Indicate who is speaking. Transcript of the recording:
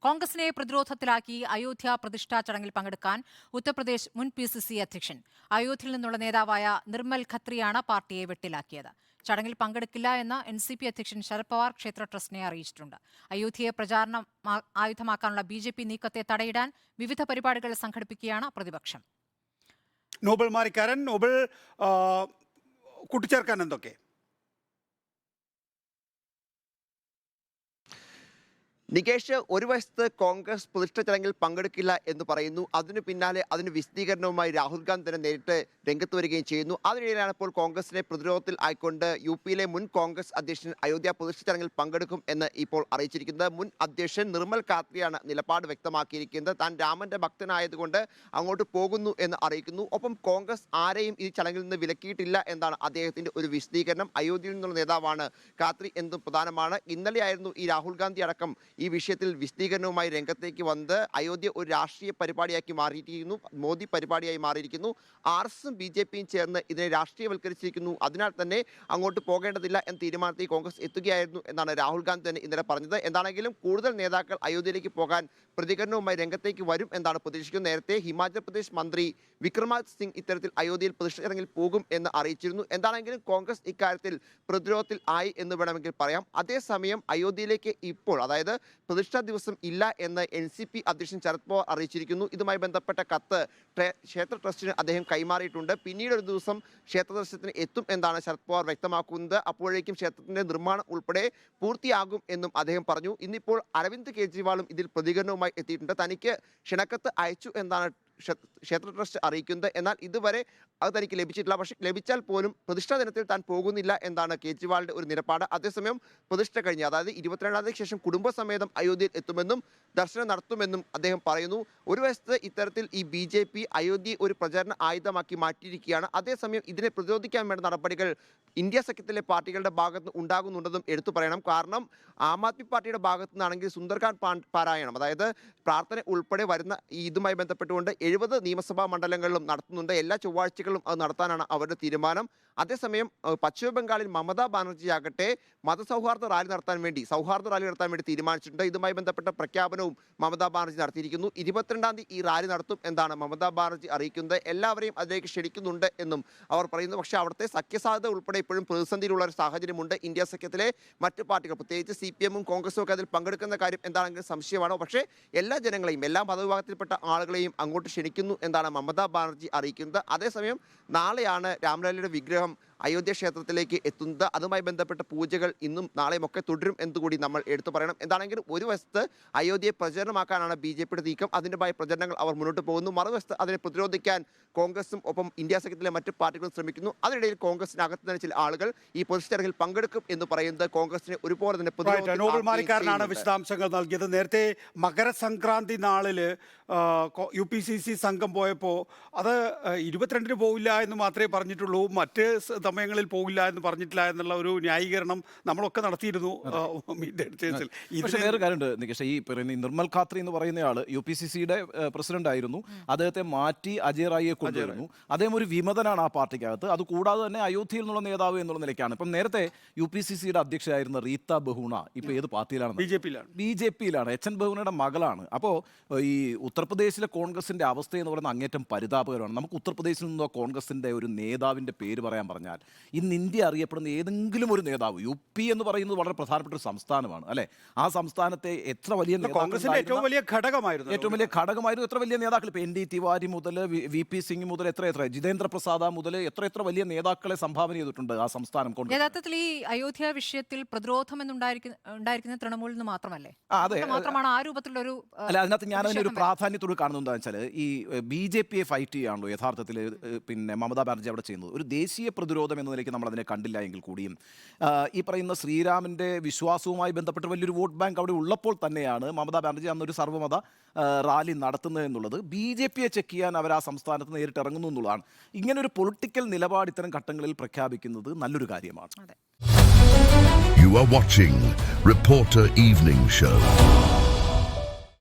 Speaker 1: കോൺഗ്രസിനെ പ്രതിരോധത്തിലാക്കി അയോധ്യ പ്രതിഷ്ഠാ ചടങ്ങിൽ പങ്കെടുക്കാൻ ഉത്തർപ്രദേശ് മുൻ PCC അധ്യക്ഷൻ അയോധ്യയിൽ നിന്നുള്ള നേതാവായ നിർമ്മൽ ഖത്രിയാണ് പാർട്ടിയെ വെട്ടിലാക്കിയത്. ചടങ്ങിൽ പങ്കെടുക്കില്ല എന്ന് NCP അധ്യക്ഷൻ ശരത് പവാർ ക്ഷേത്ര ട്രസ്റ്റിനെ അറിയിച്ചിട്ടുണ്ട്. അയോധ്യയെ പ്രചാരണ ആയുധമാക്കാനുള്ള BJP നീക്കത്തെ തടയിടാൻ വിവിധ പരിപാടികൾ സംഘടിപ്പിക്കുകയാണ് പ്രതിപക്ഷം.
Speaker 2: നോബൽ മാറിക്കാരൻ, നോബൽ കൂട്ടിച്ചേർക്കാൻ എന്തൊക്കെ?
Speaker 3: നികേഷ്, ഒരു വശത്ത് കോൺഗ്രസ് പ്രതിഷ്ഠ ചടങ്ങിൽ പങ്കെടുക്കില്ല എന്ന് പറയുന്നു. അതിനു പിന്നാലെ അതിന് വിശദീകരണവുമായി രാഹുൽ ഗാന്ധി തന്നെ നേരിട്ട് രംഗത്ത് വരികയും ചെയ്യുന്നു. അതിനിടയിലാണ് ഇപ്പോൾ കോൺഗ്രസിനെ പ്രതിരോധത്തിൽ ആയിക്കൊണ്ട് UP-യിലെ മുൻ കോൺഗ്രസ് അധ്യക്ഷൻ അയോധ്യ പ്രതിഷ്ഠ ചടങ്ങിൽ പങ്കെടുക്കും എന്ന് ഇപ്പോൾ അറിയിച്ചിരിക്കുന്നത്. മുൻ അധ്യക്ഷൻ നിർമ്മൽ ഖാത്രിയാണ് നിലപാട് വ്യക്തമാക്കിയിരിക്കുന്നത്. താൻ രാമന്റെ ഭക്തനായതുകൊണ്ട് അങ്ങോട്ട് പോകുന്നു എന്ന് അറിയിക്കുന്നു. ഒപ്പം കോൺഗ്രസ് ആരെയും ഈ ചടങ്ങിൽ നിന്ന് വിലക്കിയിട്ടില്ല എന്നാണ് അദ്ദേഹത്തിന്റെ ഒരു വിശദീകരണം. അയോധ്യയിൽ നിന്നുള്ള നേതാവാണ് ഖാത്രി എന്നും പ്രധാനമാണ്. ഇന്നലെയായിരുന്നു ഈ രാഹുൽ ഗാന്ധി അടക്കം ഈ വിഷയത്തിൽ വിശദീകരണവുമായി രംഗത്തേക്ക് വന്ന് അയോധ്യ ഒരു രാഷ്ട്രീയ പരിപാടിയാക്കി മാറിയിരിക്കുന്നു, മോദി പരിപാടിയായി മാറിയിരിക്കുന്നു. RSസും BJPയും ചേർന്ന് ഇതിനെ രാഷ്ട്രീയവൽക്കരിച്ചിരിക്കുന്നു. അതിനാൽ തന്നെ അങ്ങോട്ട് പോകേണ്ടതില്ല എന്ന തീരുമാനത്തിൽ കോൺഗ്രസ് എത്തുകയായിരുന്നു എന്നാണ് രാഹുൽ ഗാന്ധി തന്നെ ഇന്നലെ പറഞ്ഞത്. എന്താണെങ്കിലും കൂടുതൽ നേതാക്കൾ അയോധ്യയിലേക്ക് പോകാൻ പ്രതികരണവുമായി രംഗത്തേക്ക് വരും എന്നാണ് പ്രതീക്ഷിക്കുന്നത്. നേരത്തെ ഹിമാചൽ പ്രദേശ് മന്ത്രി വിക്രമാദിത്യ സിംഗ് ഇത്തരത്തിൽ അയോധ്യയിൽ പ്രതിഷ്ഠ ചടങ്ങിൽ പോകും എന്ന് അറിയിച്ചിരുന്നു. എന്താണെങ്കിലും കോൺഗ്രസ് ഇക്കാര്യത്തിൽ പ്രതിരോധത്തിൽ ആയി എന്ന് വേണമെങ്കിൽ പറയാം. അതേസമയം അയോധ്യയിലേക്ക് ഇപ്പോൾ, അതായത് പ്രതിഷ്ഠാ ദിവസം ഇല്ല എന്ന് NCP അധ്യക്ഷൻ ശരത് പവാർ അറിയിച്ചിരിക്കുന്നു. ഇതുമായി ബന്ധപ്പെട്ട കത്ത് ക്ഷേത്ര ട്രസ്റ്റിന് അദ്ദേഹം കൈമാറിയിട്ടുണ്ട്. പിന്നീട് ഒരു ദിവസം ക്ഷേത്ര ദർശനത്തിന് എത്തും എന്നാണ് ശരത് പവാർ വ്യക്തമാക്കുന്നത്. അപ്പോഴേക്കും ക്ഷേത്രത്തിന്റെ നിർമ്മാണം ഉൾപ്പെടെ പൂർത്തിയാകും എന്നും അദ്ദേഹം പറഞ്ഞു. ഇന്നിപ്പോൾ അരവിന്ദ് കെജ്രിവാളും ഇതിൽ പ്രതികരണവുമായി എത്തിയിട്ടുണ്ട്. തനിക്ക് ക്ഷണക്കത്ത് അയച്ചു എന്നാണ് ക്ഷേത്ര ട്രസ്റ്റ് അറിയിക്കുന്നത്. എന്നാൽ ഇതുവരെ അത് തനിക്ക് ലഭിച്ചിട്ടില്ല. പക്ഷേ ലഭിച്ചാൽ പോലും പ്രതിഷ്ഠാ ദിനത്തിൽ താൻ പോകുന്നില്ല എന്നാണ് കേജ്രിവാളിന്റെ ഒരു നിലപാട്. അതേസമയം പ്രതിഷ്ഠ കഴിഞ്ഞ്, അതായത് 22-ാം തീയതിക്ക് ശേഷം കുടുംബസമേതം അയോധ്യയിൽ എത്തുമെന്നും ദർശനം നടത്തുമെന്നും അദ്ദേഹം പറയുന്നു. ഒരു വശത്ത് ഇത്തരത്തിൽ ഈ BJP അയോധ്യയെ ഒരു പ്രചാരണ ആയുധമാക്കി മാറ്റിയിരിക്കുകയാണ്. അതേസമയം ഇതിനെ പ്രതിരോധിക്കാൻ വേണ്ട നടപടികൾ ഇന്ത്യ സഖ്യത്തിലെ പാർട്ടികളുടെ ഭാഗത്ത് നിന്ന് ഉണ്ടാകുന്നുണ്ടെന്നും എടുത്തു പറയണം. കാരണം ആം ആദ്മി പാർട്ടിയുടെ ഭാഗത്തു നിന്നാണെങ്കിൽ സുന്ദർഖാൻ പാരായണം, അതായത് പ്രാർത്ഥന ഉൾപ്പെടെ വരുന്ന ഇതുമായി ബന്ധപ്പെട്ടുകൊണ്ട് 70 നിയമസഭാ മണ്ഡലങ്ങളിലും നടത്തുന്നുണ്ട്. എല്ലാ ചൊവ്വാഴ്ചകളും അത് നടത്താനാണ് അവരുടെ തീരുമാനം. അതേസമയം പശ്ചിമ ബംഗാളിൽ മമതാ ബാനർജി ആകട്ടെ സൗഹാർദ്ദ റാലി നടത്താൻ വേണ്ടി തീരുമാനിച്ചിട്ടുണ്ട്. ഇതുമായി ബന്ധപ്പെട്ട പ്രഖ്യാപനവും മമതാ ബാനർജി നടത്തിയിരിക്കുന്നു. 22-ാം തീയതി ഈ റാലി നടത്തും എന്നാണ് മമതാ ബാനർജി അറിയിക്കുന്നത്. എല്ലാവരെയും അതിലേക്ക് ക്ഷണിക്കുന്നുണ്ട് എന്നും അവർ പറയുന്നു. പക്ഷേ അവിടുത്തെ സഖ്യസാധ്യത ഉൾപ്പെടെ ഇപ്പോഴും പ്രതിസന്ധിയിലുള്ള ഒരു സാഹചര്യമുണ്ട്. ഇന്ത്യ സഖ്യത്തിലെ മറ്റ് പാർട്ടികൾ, പ്രത്യേകിച്ച് CPM-ഉം കോൺഗ്രസും ഒക്കെ അതിൽ പങ്കെടുക്കുന്ന കാര്യം എന്താണെങ്കിലും സംശയമാണ്. പക്ഷേ എല്ലാ ജനങ്ങളെയും, എല്ലാ മതവിഭാഗത്തിൽപ്പെട്ട ആളുകളെയും അങ്ങോട്ട് ക്ഷണിക്കുന്നു എന്നാണ് മമതാ ബാനർജി അറിയിക്കുന്നത്. അതേസമയം നാളെയാണ് രാംലല്ലയുടെ വിഗ്രഹം അയോധ്യ ക്ഷേത്രത്തിലേക്ക് എത്തുന്നത്. അതുമായി ബന്ധപ്പെട്ട പൂജകൾ ഇന്നും നാളെയും ഒക്കെ തുടരും എന്നുകൂടി നമ്മൾ എടുത്തു പറയണം. എന്താണെങ്കിലും ഒരു വശത്ത് അയോധ്യയെ പ്രചരണമാക്കാനാണ് BJPയുടെ നീക്കം. അതിൻ്റെതായ പ്രചരണങ്ങൾ അവർ മുന്നോട്ട് പോകുന്നു. മറുവശത്ത് അതിനെ പ്രതിരോധിക്കാൻ കോൺഗ്രസും ഒപ്പം ഇന്ത്യ സഖ്യത്തിലെ മറ്റ് പാർട്ടികളും ശ്രമിക്കുന്നു. അതിനിടയിൽ കോൺഗ്രസിനകത്ത് തന്നെ ചില ആളുകൾ ഈ പ്രതിഷ്ഠ ചടങ്ങിൽ പങ്കെടുക്കും എന്ന് പറയുന്നത് കോൺഗ്രസിനെ ഒരുപോലെ തന്നെ
Speaker 2: പ്രതിരോധ വിശദാംശങ്ങൾ നൽകിയത്. നേരത്തെ മകരസംക്രാന്തി നാളില് UPCC സംഘം പോയപ്പോൾ അത് 22-ന് പോകില്ല എന്ന് മാത്രമേ പറഞ്ഞിട്ടുള്ളൂ, മറ്റ് സമയങ്ങളിൽ പോകില്ല എന്ന് പറഞ്ഞിട്ടില്ല എന്നുള്ള ഒരു ന്യായീകരണം നമ്മളൊക്കെ നടത്തിയിരുന്നു.
Speaker 4: പക്ഷേ വേറെ കാര്യമുണ്ട് നികേഷ്, ഈ നിർമ്മൽ ഖാത്രി എന്ന് പറയുന്നയാൾ UPCCയുടെ പ്രസിഡന്റ് ആയിരുന്നു. അദ്ദേഹത്തെ മാറ്റി അജയ് റായിയെ കൊണ്ടുവരുന്നു. അദ്ദേഹം ഒരു വിമതനാണ് ആ പാർട്ടിക്കകത്ത്. അതുകൂടാതെ തന്നെ അയോധ്യയിൽ നിന്നുള്ള നേതാവ് എന്നുള്ള നിലയ്ക്കാണ്. ഇപ്പം നേരത്തെ UPCCയുടെ അധ്യക്ഷയായിരുന്ന റീത്ത ബഹുണ ഇപ്പോൾ ഏത് പാർട്ടിയിലാണ്? BJPയിലാണ്. HN ബഹുണയുടെ മകളാണ്. അപ്പോൾ ഈ ഉത്തർപ്രദേശിലെ കോൺഗ്രസിന്റെ അവസ്ഥ എന്ന് പറയുന്നത് അങ്ങേറ്റം പരിതാപകരമാണ്. നമുക്ക് ഉത്തർപ്രദേശിൽ നിന്നോ കോൺഗ്രസിന്റെ ഒരു നേതാവിന്റെ പേര് പറയാൻ പറഞ്ഞാൽ ഇന്ന് ഇന്ത്യ അറിയപ്പെടുന്ന ഏതെങ്കിലും ഒരു നേതാവ്, UP എന്ന് പറയുന്നത് വളരെ പ്രധാനപ്പെട്ട ഒരു സംസ്ഥാനമാണ് അല്ലെ? ആ സംസ്ഥാനത്തെ എത്ര വലിയ
Speaker 2: ഏറ്റവും വലിയ
Speaker 4: ഘടകമായിരുന്നു, എത്ര വലിയ നേതാക്കൾ, ഇപ്പൊ ND തിവാരി മുതൽ VP സിംഗ് മുതൽ എത്ര ജിതേന്ദ്ര പ്രസാദ മുതൽ എത്ര വലിയ നേതാക്കളെ സംഭാവന ചെയ്തിട്ടുണ്ട് ആ സംസ്ഥാനം.
Speaker 1: യഥാർത്ഥത്തിൽ ഈ അയോധ്യ വിഷയത്തിൽ പ്രതിരോധം ഉണ്ടായിരിക്കുന്ന തൃണമൂലിൽ നിന്ന് മാത്രമല്ലേ? മാത്രമാണ് ആ രൂപത്തിലുള്ള ഒരു
Speaker 4: അല്ല. അതിനകത്ത് ഞാൻ അതിനൊരു പ്രാധാന്യത്തോട് കാണുന്നത് എന്താണെന്ന് വെച്ചാൽ ഈ BJPയെ ഫൈറ്റ് ചെയ്യാണല്ലോ യഥാർത്ഥത്തിൽ പിന്നെ മമതാ ബാനർജി അവിടെ ചെയ്യുന്നത്. ഒരു ദേശീയ പ്രതിരോധം എന്ന നിലയ്ക്ക് നമ്മൾ അതിനെ കണ്ടില്ല എങ്കിൽ കൂടിയും ഈ പറയുന്ന ശ്രീരാമൻ്റെ വിശ്വാസവുമായി ബന്ധപ്പെട്ട് വലിയൊരു വോട്ട് ബാങ്ക് അവിടെ ഉള്ളപ്പോൾ തന്നെയാണ് മമതാ ബാനർജി അന്നൊരു സർവ്വമത റാലി നടത്തുന്നത് എന്നുള്ളത്. BJPയെ ചെക്ക് ചെയ്യാൻ അവർ ആ സംസ്ഥാനത്ത് നേരിട്ട് ഇറങ്ങുന്നു എന്നുള്ളതാണ്. ഇങ്ങനൊരു പൊളിറ്റിക്കൽ നിലപാട് ഇത്തരം ഘട്ടങ്ങളിൽ പ്രഖ്യാപിക്കുന്നത് നല്ലൊരു കാര്യമാണ്.
Speaker 5: You are watching Reporter Evening Show.